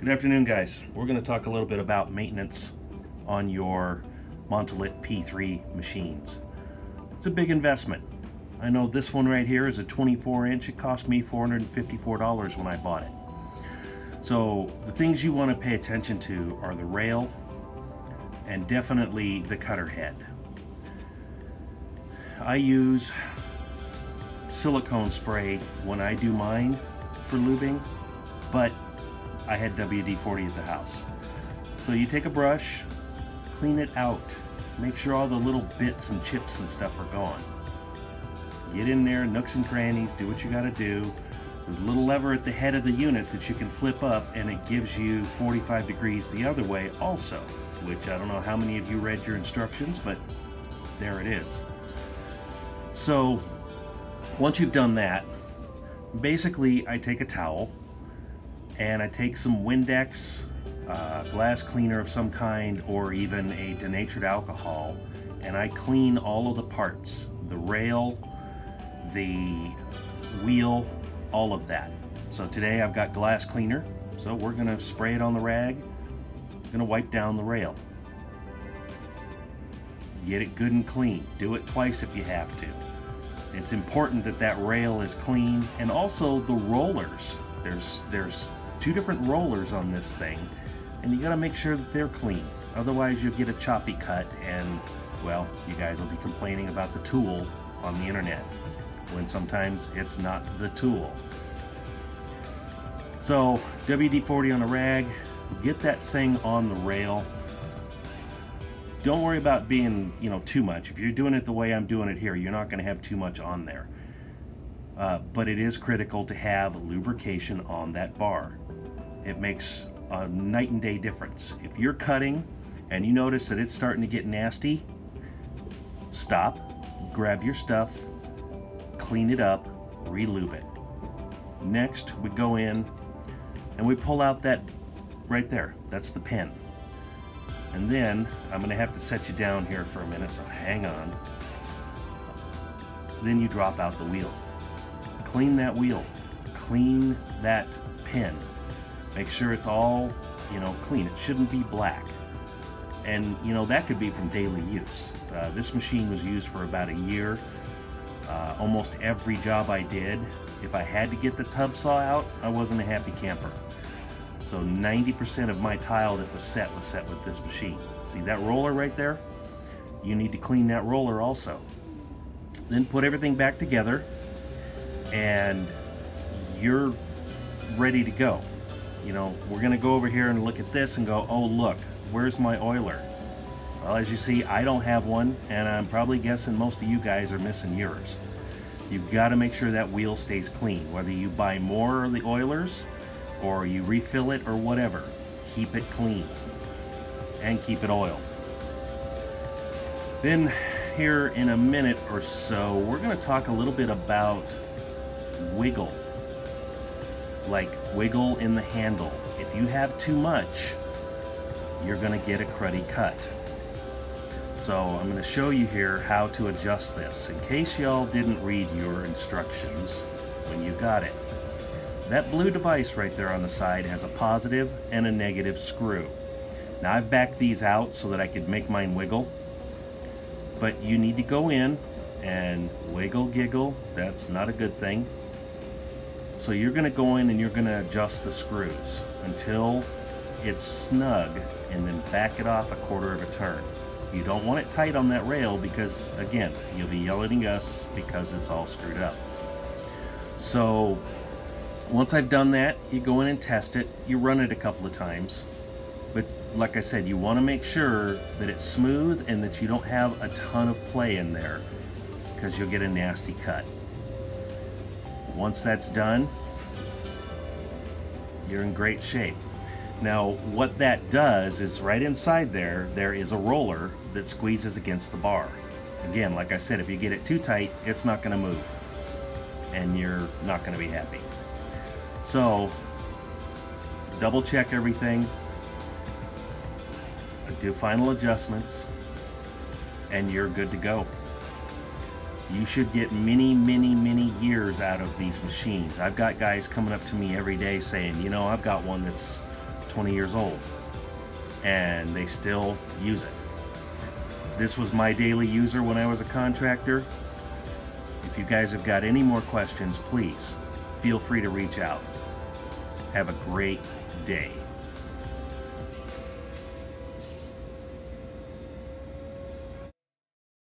Good afternoon, guys. We're going to talk a little bit about maintenance on your Montolit P3 machines. It's a big investment. I know this one right here is a 24-inch. It cost me $454 when I bought it. So the things you want to pay attention to are the rail and definitely the cutter head. I use silicone spray when I do mine for lubing, but I had WD-40 at the house. So you take a brush, clean it out, make sure all the little bits and chips and stuff are gone. Get in there, nooks and crannies, do what you gotta do. There's a little lever at the head of the unit that you can flip up, and it gives you 45 degrees the other way also, which I don't know how many of you read your instructions, but there it is. So once you've done that, basically I take a towel and I take some Windex, glass cleaner of some kind, or even a denatured alcohol, and I clean all of the parts, the rail, the wheel, all of that. So today I've got glass cleaner, so we're gonna spray it on the rag, gonna wipe down the rail. Get it good and clean. Do it twice if you have to. It's important that that rail is clean, and also the rollers. There's two different rollers on this thing, and you got to make sure that they're clean. Otherwise you'll get a choppy cut, and well, you guys will be complaining about the tool on the internet when sometimes it's not the tool. So WD-40 on a rag, get that thing on the rail. Don't worry about being, too much. If you're doing it the way I'm doing it here, you're not going to have too much on there. But it is critical to have lubrication on that bar. It makes a night and day difference. If you're cutting and you notice that it's starting to get nasty, stop, grab your stuff, clean it up, re-lube it. Next, we go in and we pull out that right there. That's the pin. And then I'm going to have to set you down here for a minute, so hang on. Then you drop out the wheel. Clean that wheel. Clean that pin. Make sure it's all, clean. It shouldn't be black. And, that could be from daily use. This machine was used for about a year. Almost every job I did, if I had to get the tub saw out, I wasn't a happy camper. So 90% of my tile that was set with this machine. See that roller right there? You need to clean that roller also. Then put everything back together, and you're ready to go. We're gonna go over here and look at this and go, oh look, where's my oiler? Well, as you see, I don't have one, and I'm probably guessing most of you guys are missing yours. You've got to make sure that wheel stays clean, whether you buy more of the oilers or you refill it or whatever. Keep it clean and keep it oiled. Then here in a minute or so, we're going to talk a little bit about wiggle. Like wiggle in the handle. If you have too much, you're going to get a cruddy cut. So I'm going to show you here how to adjust this in case y'all didn't read your instructions when you got it. That blue device right there on the side has a positive and a negative screw. Now I've backed these out so that I could make mine wiggle, but you need to go in and wiggle giggle. That's not a good thing. So you're going to go in and you're going to adjust the screws until it's snug, and then back it off a quarter of a turn. You don't want it tight on that rail because, again, you'll be yelling at us because it's all screwed up. So once I've done that, you go in and test it. You run it a couple of times. But like I said, you want to make sure that it's smooth and that you don't have a ton of play in there, because you'll get a nasty cut. Once that's done, you're in great shape. Now what that does is right inside there is a roller that squeezes against the bar. Again, like I said, if you get it too tight, it's not going to move and you're not going to be happy. So double check everything, do final adjustments, and you're good to go. You should get many, many, many years out of these machines. I've got guys coming up to me every day saying, I've got one that's 20 years old, and they still use it. This was my daily user when I was a contractor. If you guys have got any more questions, please feel free to reach out. Have a great day.